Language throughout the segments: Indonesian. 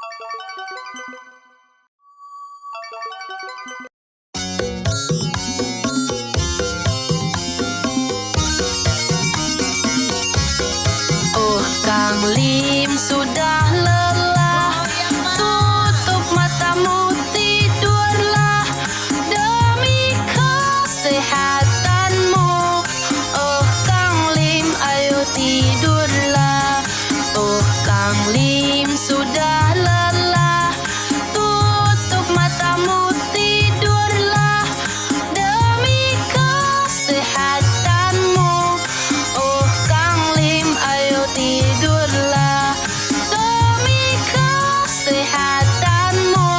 Oh, Kang Lim sudah lelah, tutup matamu tidurlah demi kesehatanmu. Oh, Kang Lim, ayo tidurlah. Oh, Kang Lim sudah lelah, tutup matamu tidurlah demi kesehatanmu. Oh, Kang Lim, ayo tidurlah demi kesehatanmu.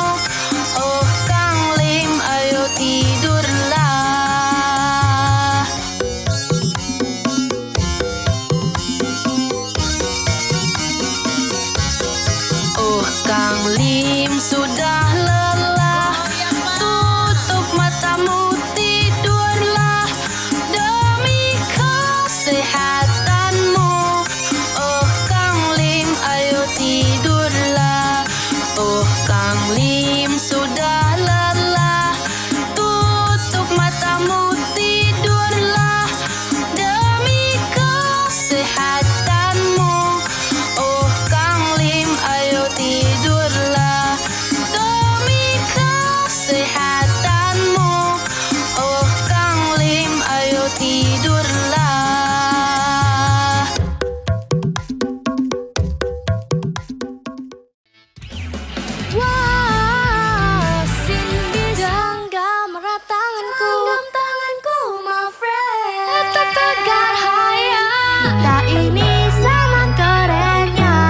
Oh, Kang Lim, ayo tidurlah. Oh, Kang Lim sudah lelah, tutup matamu tidurlah demi kesehatanmu. Oh, Kang Lim, ayo tidurlah. Oh, Kang Lim sudah lelah, tutup matamu tidurlah demi kesehatanmu. Oh, Kang Lim, ayo tidurlah demi kesehatanmu. Oh, Kang Lim, ayo tidurlah. Wah, Cindy genggam erat tanganku, my friend. Tegar haya, kita ini sama kerennya.